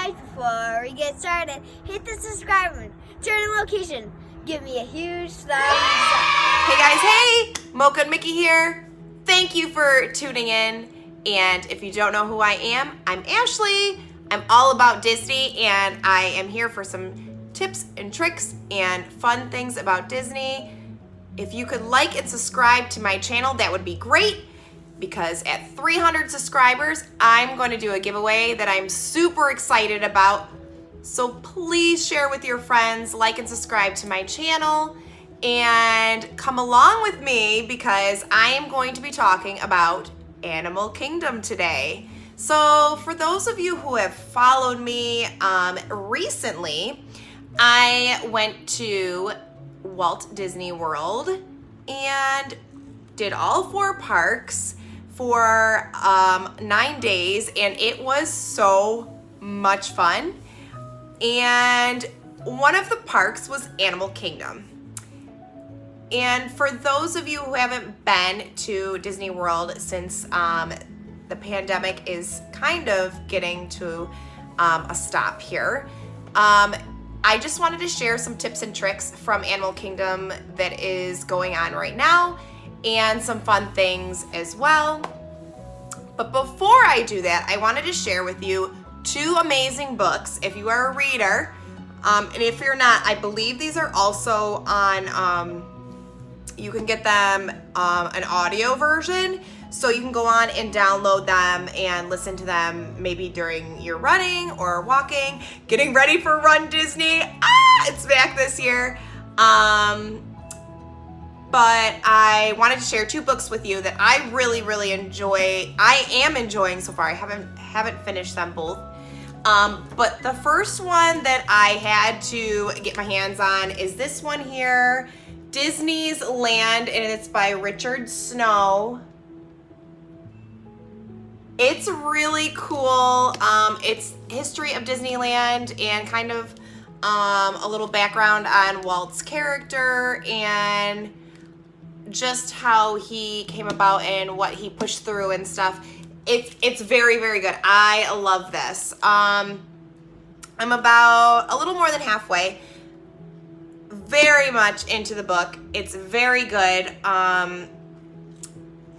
guys, before we get started, hit the subscribe button, turn the location, give me a huge thumbs up. Hey guys, hey! Mocha and Mickey here. Thank you for tuning in. And if you don't know who I am, I'm Ashley. I'm all about Disney, and I am here for some tips and tricks and fun things about Disney. If you could like and subscribe to my channel, that would be great, because at 300 subscribers, I'm going to do a giveaway that I'm super excited about. So please share with your friends, like and subscribe to my channel, and come along with me because I am going to be talking about Animal Kingdom today. So for those of you who have followed me recently, I went to Walt Disney World and did all 4 parks for 9 days, and it was so much fun. And one of the parks was Animal Kingdom. And for those of you who haven't been to Disney World since the pandemic is kind of getting to a stop here, I just wanted to share some tips and tricks from Animal Kingdom that is going on right now, and some fun things as well. But before I do that, I wanted to share with you 2 amazing books if you are a reader. And if you're not, I believe these are also on, you can get them an audio version. So you can go on and download them and listen to them maybe during your running or walking, getting ready for Run Disney. It's back this year. But I wanted to share 2 books with you that I really enjoy. I am enjoying so far. I haven't finished them both. But the first one that I had to get my hands on is this one here, Disney's Land, and it's by Richard Snow. It's really cool. It's history of Disneyland and kind of a little background on Walt's character and just how he came about and what he pushed through and stuff. It's very good. I love this. I'm about a little more than halfway. Very much into the book. It's very good.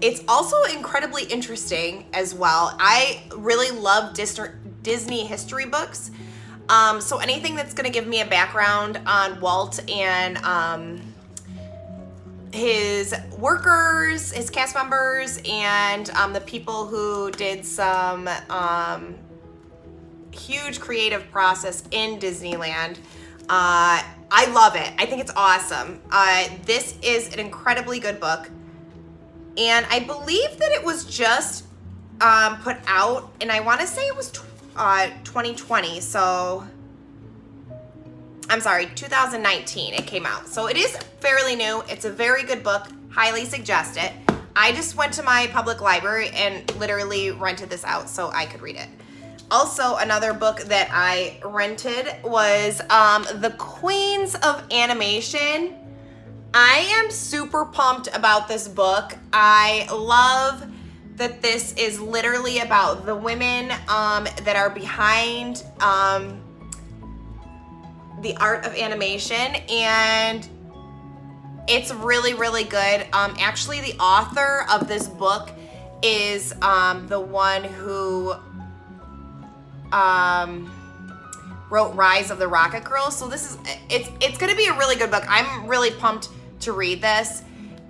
It's also incredibly interesting as well. I really love Disney history books. So anything that's going to give me a background on Walt and his workers, his cast members, and the people who did some huge creative process in Disneyland. I love it. I think it's awesome. This is an incredibly good book. And I believe that it was just put out, and I want to say it was 2020. So, I'm sorry, 2019 it came out. So it is fairly new. It's a very good book. Highly suggest it. I just went to my public library and literally rented this out so I could read it. Also, another book that I rented was The Queens of Animation. I am super pumped about this book. I love that this is literally about the women that are behind the art of animation, and it's really good. Actually, the author of this book is the one who wrote Rise of the Rocket Girls. So it's gonna be a really good book. I'm really pumped to read this,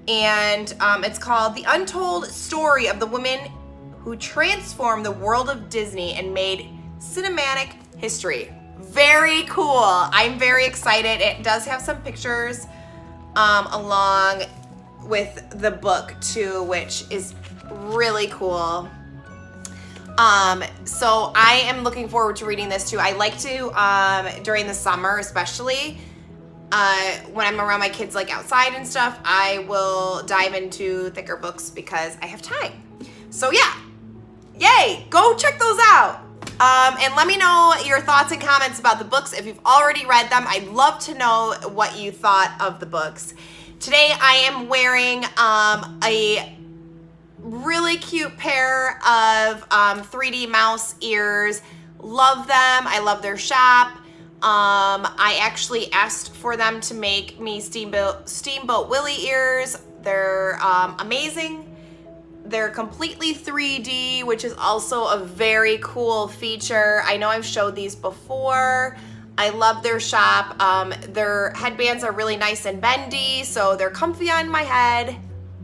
and it's called The Untold Story of the Women Who Transformed the World of Disney and Made Cinematic History. Very cool. I'm very excited. It does have some pictures along with the book too, which is really cool. So I am looking forward to reading this too. I like to, during the summer especially, when I'm around my kids like outside and stuff, I will dive into thicker books because I have time. So yeah, yay, go check those out. And let me know your thoughts and comments about the books. If you've already read them, I'd love to know what you thought of the books. Today I am wearing a really cute pair of 3D mouse ears, Love them. I love their shop. I actually asked for them to make me Steamboat Willie ears. They're amazing. They're completely 3D, which is also a very cool feature. I know I've showed these before. I love their shop. Their headbands are really nice and bendy, so they're comfy on my head.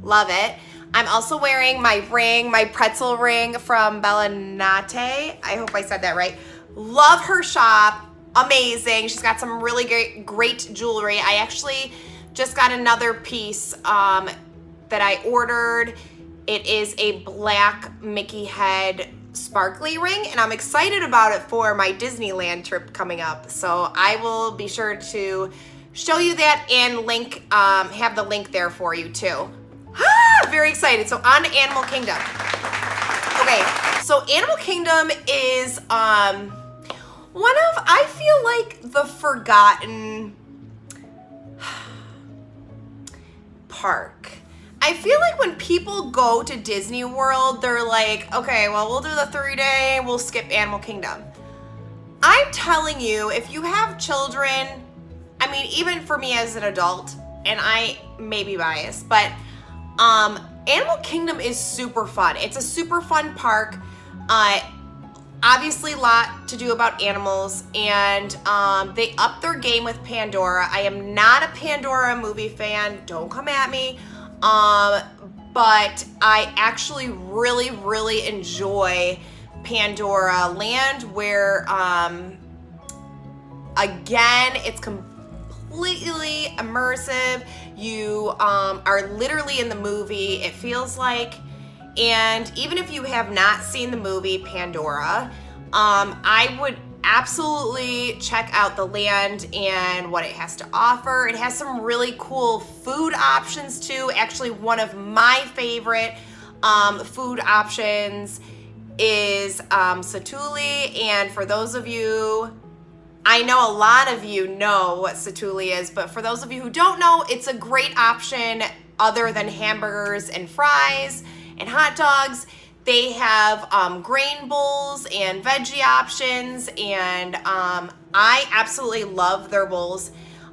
Love it. I'm also wearing my ring, my pretzel ring from Bellinate. I hope I said that right. Love her shop. Amazing. She's got some really great jewelry. I actually just got another piece that I ordered. It is a black Mickey head sparkly ring, and I'm excited about it for my Disneyland trip coming up. So I will be sure to show you that and link, have the link there for you too. Very excited. So on to Animal Kingdom. Okay, so Animal Kingdom is one of, I feel like, the forgotten park. I feel like when people go to Disney World, they're like, okay, well, we'll do the 3-day, we'll skip Animal Kingdom. I'm telling you, if you have children, I mean, even for me as an adult, and I may be biased, but Animal Kingdom is super fun. It's a super fun park. Obviously, a lot to do about animals, and they upped their game with Pandora. I am not a Pandora movie fan. Don't come at me. But I actually really enjoy Pandora Land, where again, it's completely immersive. You are literally in the movie, it feels like. And even if you have not seen the movie Pandora, I would absolutely check out the land and what it has to offer. It has some really cool food options too. Actually, one of my favorite food options is satuli. And for those of you, I know a lot of you know what satuli is, but for those of you who don't know, it's a great option other than hamburgers and fries and hot dogs. They have grain bowls and veggie options, and I absolutely love their bowls.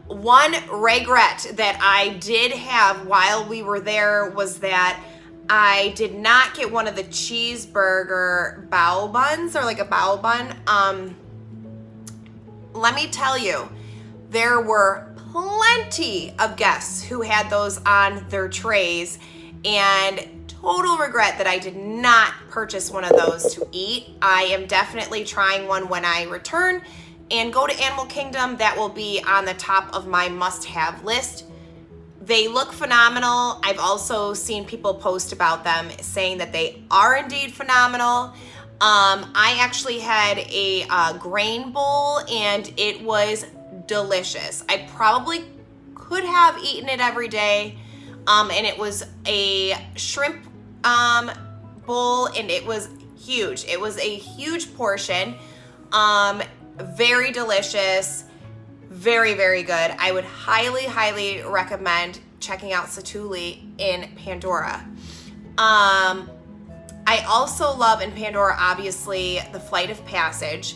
One regret that I did have while we were there was that I did not get one of the cheeseburger bao buns, or like a bao bun. Let me tell you, there were plenty of guests who had those on their trays, and total regret that I did not purchase one of those to eat. I am definitely trying one when I return and go to Animal Kingdom. That will be on the top of my must-have list. They look phenomenal. I've also seen people post about them saying that they are indeed phenomenal. I actually had a grain bowl, and it was delicious. I probably could have eaten it every day. And it was a shrimp bowl, and it was huge. It was a huge portion. Very delicious. Very good. I would highly recommend checking out satuli in Pandora. I also love in Pandora, obviously, the Flight of Passage.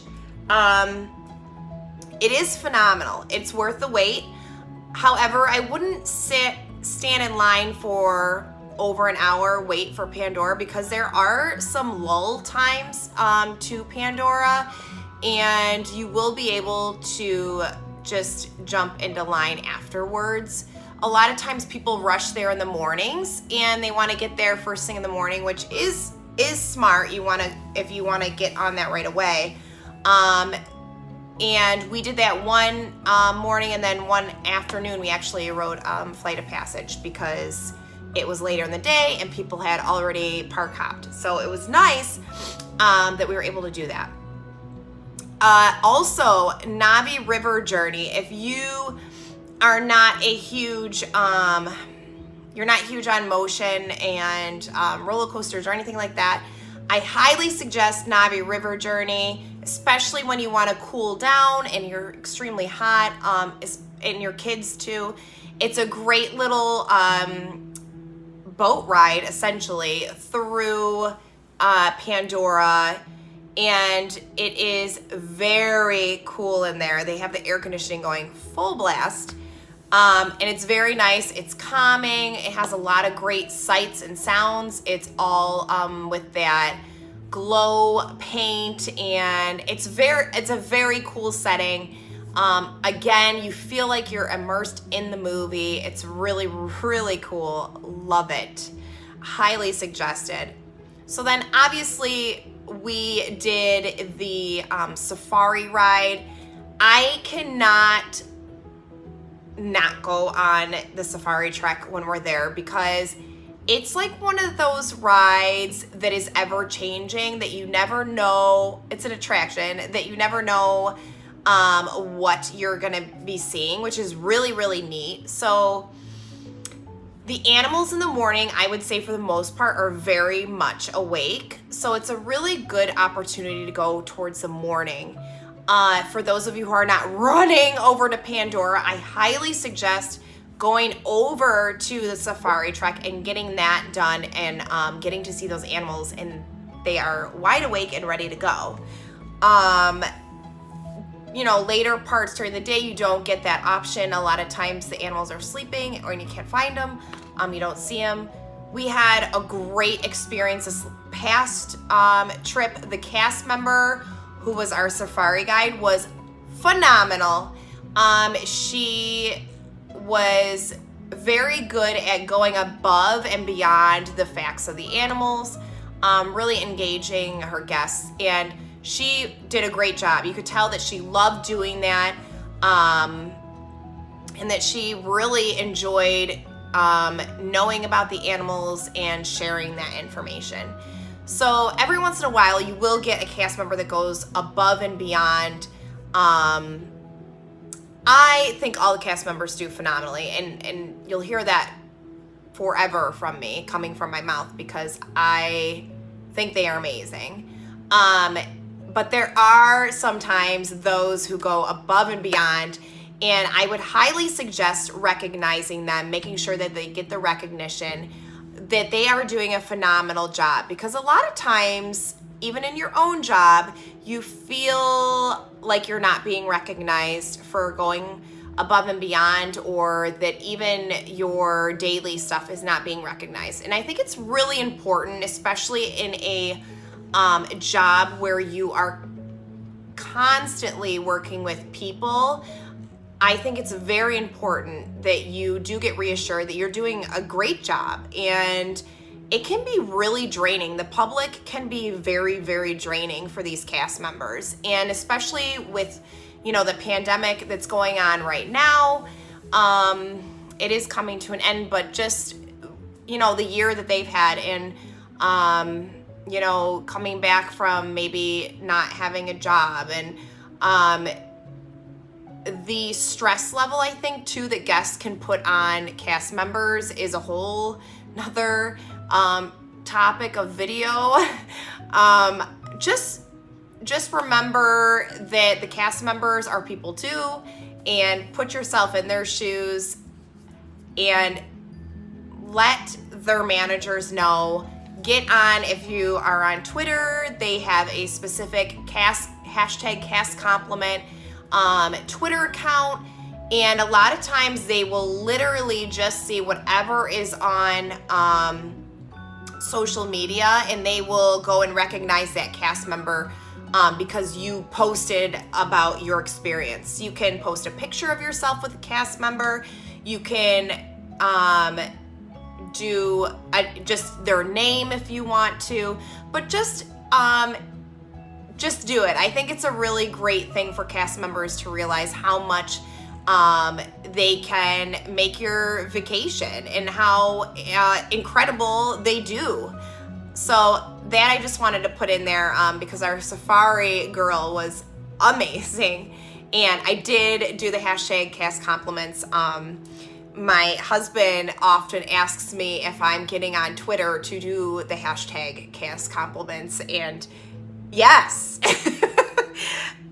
It is phenomenal. It's worth the wait. However, I wouldn't stand in line for over an hour wait for Pandora, because there are some lull times to Pandora, and you will be able to just jump into line afterwards. A lot of times people rush there in the mornings, and they want to get there first thing in the morning, which is smart. If you want to get on that right away. And we did that one morning, and then one afternoon we actually rode Flight of Passage because it was later in the day and people had already park hopped. So it was nice that we were able to do that. Also, Navi River Journey. If you are not a huge, you're not huge on motion and roller coasters or anything like that, I highly suggest Navi River Journey, especially when you want to cool down and you're extremely hot, and your kids too. It's a great little boat ride, essentially, through Pandora. and it is very cool in there. They have the air conditioning going full blast. And it's very nice. It's calming. It has a lot of great sights and sounds. It's all with that glow paint, and it's a very cool setting. Again, you feel like you're immersed in the movie. It's really, really cool. Love it. Highly suggested. So then obviously we did the safari ride. I cannot not go on the safari trek when we're there, because it's like one of those rides that is ever changing, that you never know. It's an attraction that you never know what you're gonna be seeing, which is really, really neat. So the animals in the morning, I would say for the most part, are very much awake. So it's a really good opportunity to go towards the morning. For those of you who are not running over to Pandora, I highly suggest going over to the safari trek and getting that done, and getting to see those animals, and they are wide awake and ready to go. Later parts during the day, you don't get that option. A lot of times the animals are sleeping or you can't find them. You don't see them. We had a great experience this past trip. The cast member who was our safari guide was phenomenal. She was very good at going above and beyond the facts of the animals, really engaging her guests, and she did a great job. You could tell that she loved doing that, and that she really enjoyed knowing about the animals and sharing that information. So every once in a while, you will get a cast member that goes above and beyond. I think all the cast members do phenomenally, and you'll hear that forever from me, coming from my mouth, because I think they are amazing. But there are sometimes those who go above and beyond, and I would highly suggest recognizing them, making sure that they get the recognition, that they are doing a phenomenal job. Because a lot of times, even in your own job, you feel like you're not being recognized for going above and beyond, or that even your daily stuff is not being recognized. And I think it's really important, especially in a job where you are constantly working with people. I think it's very important that you do get reassured that you're doing a great job, and it can be really draining. The public can be very, very draining for these cast members, and especially with, the pandemic that's going on right now. It is coming to an end, but just, the year that they've had, and, coming back from maybe not having a job, and the stress level, I think, too, that guests can put on cast members is a whole nother topic of video. Just remember that the cast members are people too, and put yourself in their shoes, and let their managers know. Get on, if you are on Twitter, they have a specific hashtag cast compliment Twitter account, and a lot of times they will literally just see whatever is on social media, and they will go and recognize that cast member because you posted about your experience. You can post a picture of yourself with a cast member. You can do just their name if you want to, but just do it. I think it's a really great thing for cast members to realize how much they can make your vacation, and how incredible they do. So that I just wanted to put in there because our safari girl was amazing, and I did do the hashtag cast compliments. My husband often asks me if I'm getting on Twitter to do the hashtag cast compliments, and yes.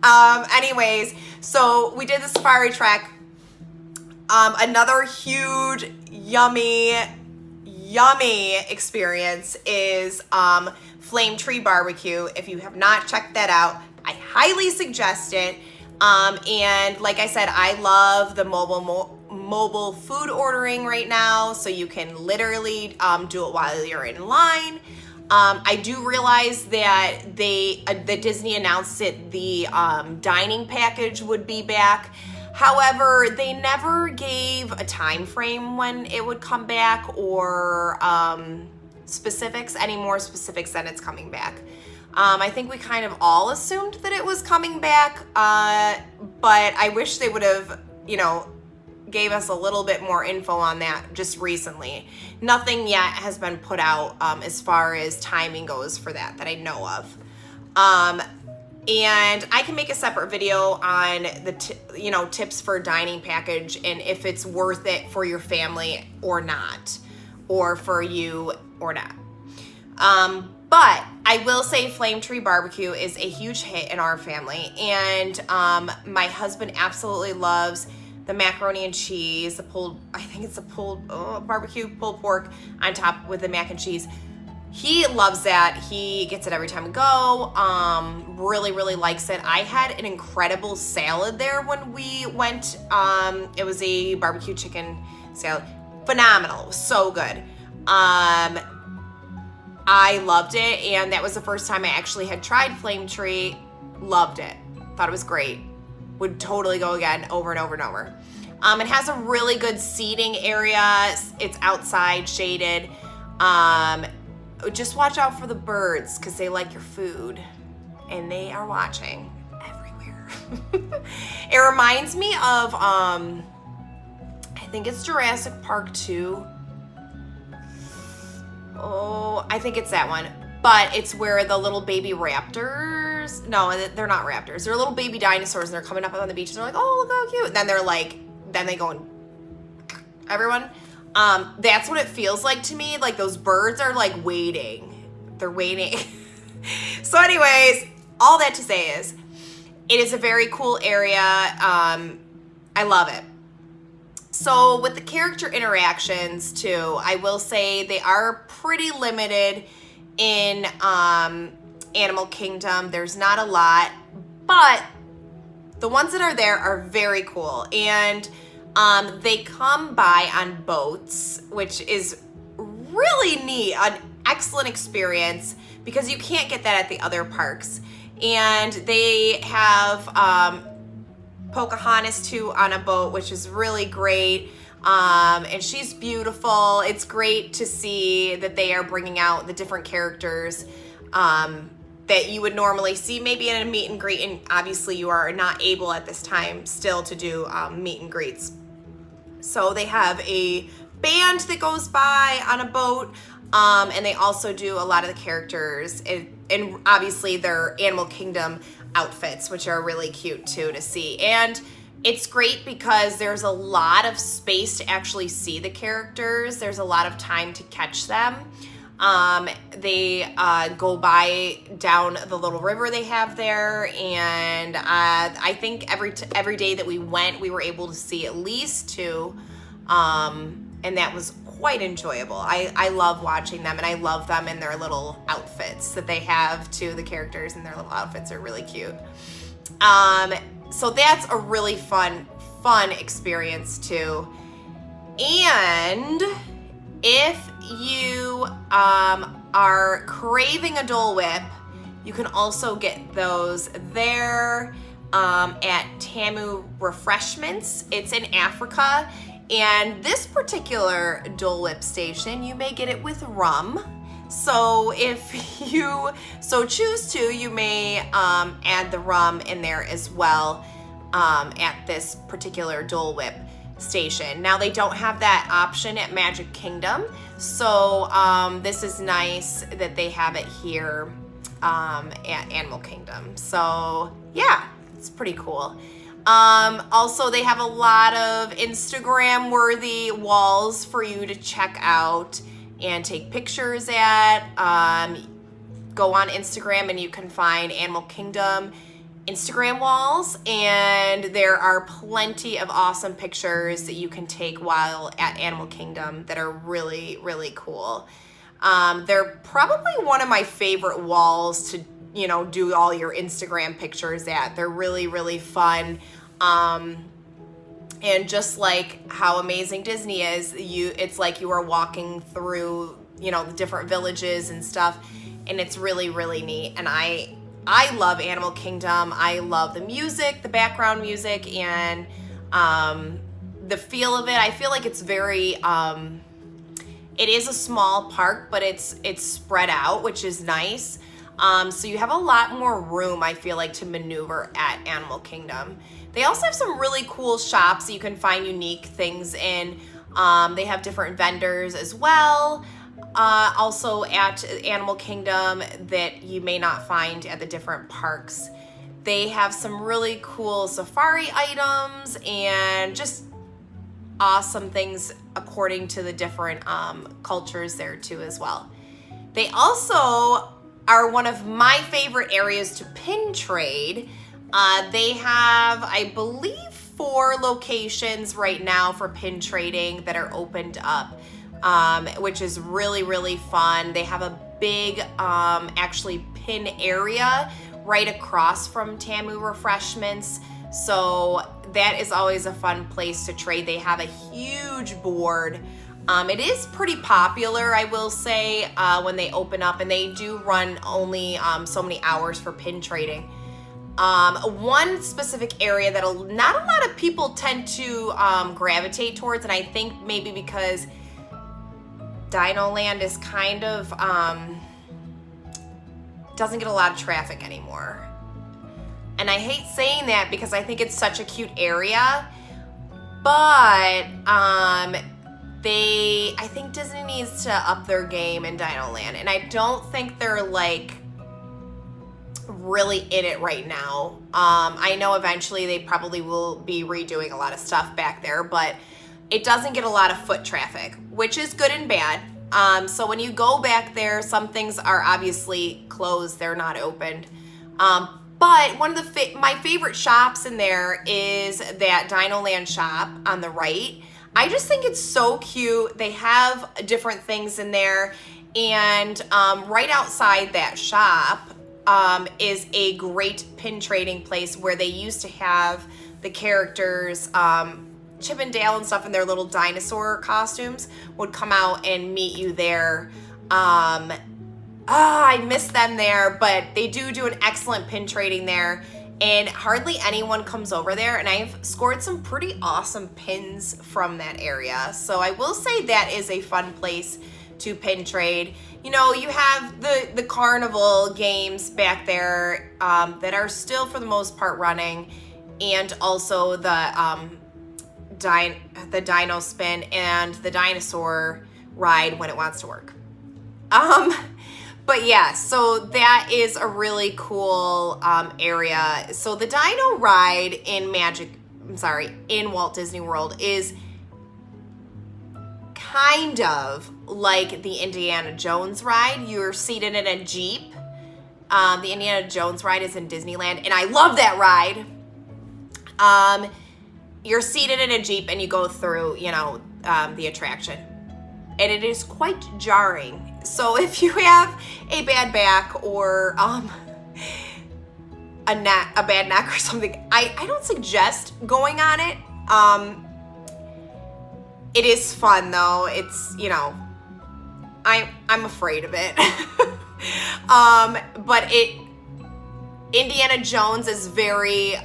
Anyways, so we did the safari trek. Another huge, yummy yummy experience is Flame Tree BBQ. If you have not checked that out, I highly suggest it. And like I said, I love the mobile food ordering right now, so you can literally do it while you're in line. I do realize that that Disney announced that the dining package would be back. However, they never gave a time frame when it would come back or specifics, any more specifics than it's coming back. I think we kind of all assumed that it was coming back, but I wish they would have, gave us a little bit more info on that just recently. Nothing yet has been put out as far as timing goes for that I know of. And I can make a separate video on the tips for a dining package and if it's worth it for your family or not, or for you or not. But I will say Flame Tree BBQ is a huge hit in our family, and my husband absolutely loves the macaroni and cheese, barbecue pulled pork on top with the mac and cheese. He loves that. He gets it every time we go. Really, really likes it. I had an incredible salad there when we went. It was a barbecue chicken salad. Phenomenal. It was so good. I loved it, and that was the first time I actually had tried Flame Tree. Loved it. Thought it was great. Would totally go again over and over and over. It has a really good seating area. It's outside, shaded. Just watch out for the birds because they like your food and they are watching everywhere. It reminds me of, I think it's Jurassic Park 2. Oh, I think it's that one. But it's where the little baby raptors, no, they're not raptors. They're little baby dinosaurs and they're coming up on the beach and they're like, oh, look how cute. And then then they go and everyone. That's what it feels like to me. Like those birds are like waiting. They're waiting. So anyways, all that to say is, it is a very cool area. I love it. So with the character interactions too, I will say they are pretty limited in Animal Kingdom. There's not a lot, but the ones that are there are very cool. And they come by on boats, which is really neat, an excellent experience because you can't get that at the other parks. And they have Pocahontas too on a boat, which is really great. And she's beautiful. It's great to see that they are bringing out the different characters that you would normally see maybe in a meet and greet. And obviously you are not able at this time still to do meet and greets. So they have a band that goes by on a boat. And they also do a lot of the characters and obviously their Animal Kingdom outfits, which are really cute too to see. And it's great because there's a lot of space to actually see the characters. There's a lot of time to catch them. They go by down the little river they have there, and I think every day that we went, we were able to see at least two, and that was quite enjoyable. I love watching them, and I love them in their little outfits that they have too. The characters in their little outfits are really cute. So that's a really fun experience too. And if you are craving a Dole Whip, you can also get those there at Tamu Refreshments. It's in Africa. And this particular Dole Whip station, you may get it with rum. So if you so choose to, you may add the rum in there as well at this particular Dole Whip station. Now they don't have that option at Magic Kingdom, so this is nice that they have it here at Animal Kingdom. So yeah, it's pretty cool. Also, they have a lot of Instagram worthy walls for you to check out and take pictures at. Go on Instagram and you can find Animal Kingdom Instagram walls, and there are plenty of awesome pictures that you can take while at Animal Kingdom that are really, really cool. They're probably one of my favorite walls to, you know, do all your Instagram pictures at. They're really, really fun. And just like how amazing Disney is, it's like you are walking through, you know, the different villages and stuff, and it's really, really neat. And I love Animal Kingdom. I love the music, the background music, and the feel of it. I feel like it's very, it is a small park, but it's spread out, which is nice. So you have a lot more room, I feel like, to maneuver at Animal Kingdom. They also have some really cool shops that you can find unique things in. They have different vendors as well. Also at Animal Kingdom that you may not find at the different parks. They have some really cool safari items and just awesome things according to the different cultures there too as well. They also are one of my favorite areas to pin trade. They have, I believe, 4 locations right now for pin trading that are opened up, which is really, really fun. They have a big, actually, pin area right across from Tamu Refreshments. So that is always a fun place to trade. They have a huge board. It is pretty popular, I will say, when they open up, and they do run only so many hours for pin trading. One specific area that not a lot of people tend to gravitate towards, and I think maybe because Dino Land is kind of doesn't get a lot of traffic anymore. And I hate saying that because I think it's such a cute area, but I think Disney needs to up their game in Dino Land, and I don't think they're like really in it right now. I know eventually they probably will be redoing a lot of stuff back there, but it doesn't get a lot of foot traffic, which is good and bad. So when you go back there, some things are obviously closed, they're not opened. But one of my favorite shops in there is that Dino Land shop on the right. I just think it's so cute. They have different things in there, and right outside that shop is a great pin trading place where they used to have the characters, Chip and Dale and stuff in their little dinosaur costumes would come out and meet you there. I miss them there, but they do an excellent pin trading there, and hardly anyone comes over there, and I've scored some pretty awesome pins from that area. So I will say that is a fun place to pin trade. You know, you have the carnival games back there that are still for the most part running, and also the dino spin and the dinosaur ride when it wants to work. But yeah, so that is a really cool area. So the dino ride in Walt Disney World is kind of like the Indiana Jones ride. You're seated in a Jeep. The Indiana Jones ride is in Disneyland, and I love that ride. You're seated in a Jeep and you go through, the attraction. And it is quite jarring. So if you have a bad back or a bad neck or something, I don't suggest going on it. It is fun though. It's, I'm afraid of it. But Indiana Jones is very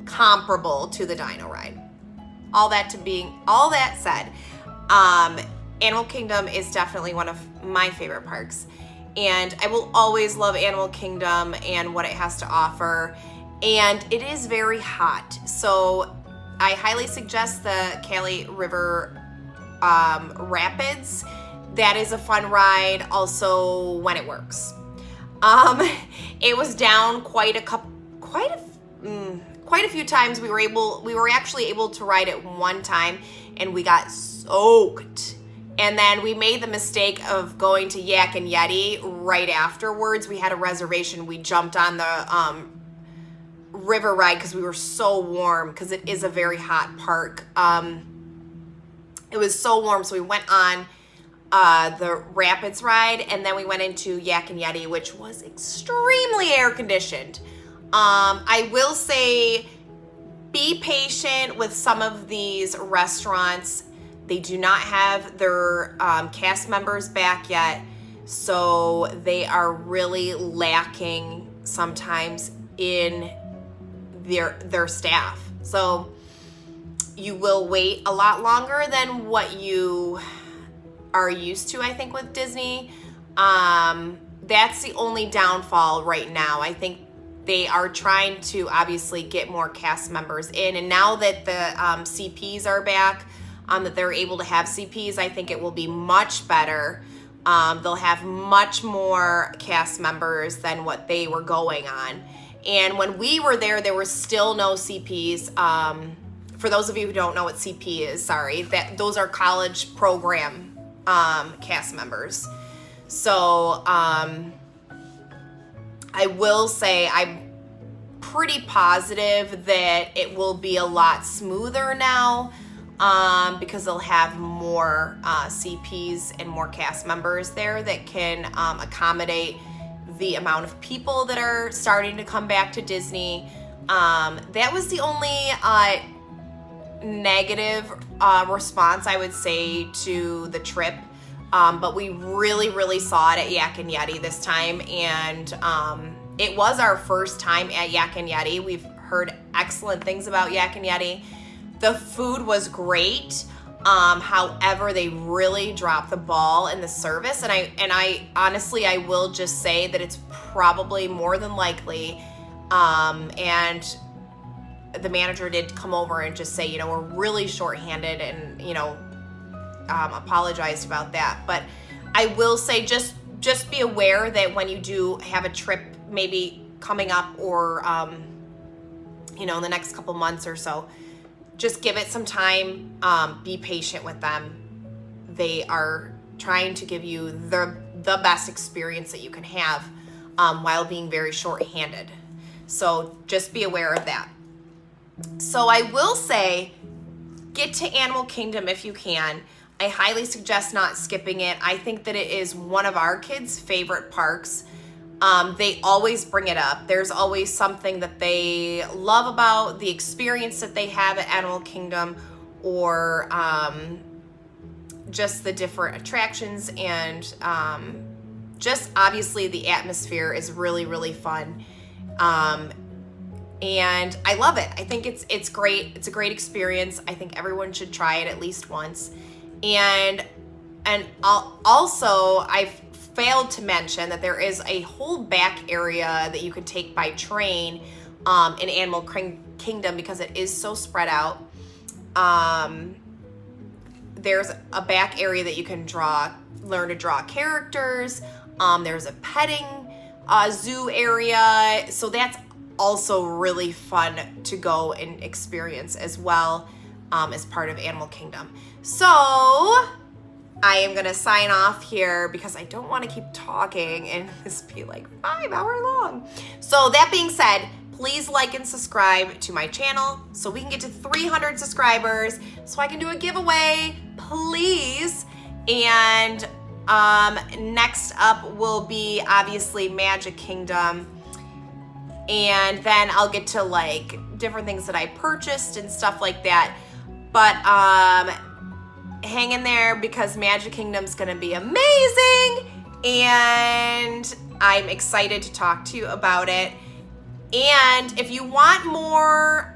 comparable to the Dino ride. All that said, Animal Kingdom is definitely one of my favorite parks, and I will always love Animal Kingdom and what it has to offer, and it is very hot, so I highly suggest the Cali River Rapids. That is a fun ride also when it works. It was down quite a few times. We were actually able to ride it one time, and we got soaked. And then we made the mistake of going to Yak and Yeti right afterwards. We had a reservation. We jumped on river ride because we were so warm, because it is a very hot park. It was so warm, so we went on the Rapids ride, and then we went into Yak and Yeti, which was extremely air conditioned. I will say, be patient with some of these restaurants. They do not have their cast members back yet, so they are really lacking sometimes in their staff. So you will wait a lot longer than what you are used to, I think, with Disney. That's the only downfall right now. I think they are trying to obviously get more cast members in, and now that the CPs are back, that they're able to have CPs, I think it will be much better. They'll have much more cast members than what they were going on. And when we were there was still no CPs. For those of you who don't know what CP is, sorry, those are college program cast members. So I will say I'm pretty positive that it will be a lot smoother now, because they'll have more CPs and more cast members there that can accommodate the amount of people that are starting to come back to Disney. That was the only negative response, I would say, to the trip. But we really saw it at Yak and Yeti this time, and it was our first time at Yak and Yeti. We've heard excellent things about Yak and Yeti. The food was great. However, they really dropped the ball in the service, and I honestly, I will just say that it's probably more than likely, and the manager did come over and just say, we're really shorthanded, and apologized about that. But I will say, just be aware that when you do have a trip maybe coming up, or in the next couple months or so, just give it some time. Be patient with them. They are trying to give you the best experience that you can have, while being very short-handed. So just be aware of that. So I will say, get to Animal Kingdom if you can. I highly suggest not skipping it. I think that it is one of our kids' favorite parks. They always bring it up. There's always something that they love about the experience that they have at Animal Kingdom, or just the different attractions, and just obviously the atmosphere is really fun. And I love it. I think it's great. It's a great experience. I think everyone should try it at least once. And also, I've failed to mention that there is a whole back area that you could take by train in Animal Kingdom, because it is so spread out. There's a back area that you can learn to draw characters. There's a petting zoo area. So that's also really fun to go and experience as well, as part of Animal Kingdom. So I am gonna sign off here because I don't want to keep talking and this be like 5 hour long. So that being said, please like and subscribe to my channel so we can get to 300 subscribers, so I can do a giveaway, please. And next up will be obviously Magic Kingdom, and then I'll get to like different things that I purchased and stuff like that. But hang in there, because Magic Kingdom's gonna be amazing, and I'm excited to talk to you about it. And if you want more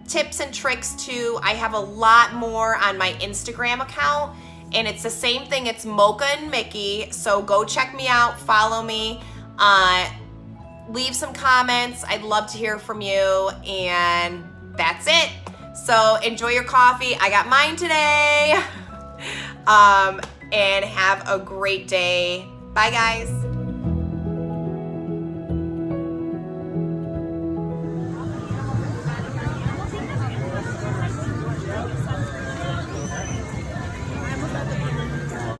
tips and tricks too, I have a lot more on my Instagram account, and it's the same thing. It's Mocha and Mickey. So go check me out, follow me, leave some comments. I'd love to hear from you, and that's it. So enjoy your coffee. I got mine today. And have a great day. Bye, guys.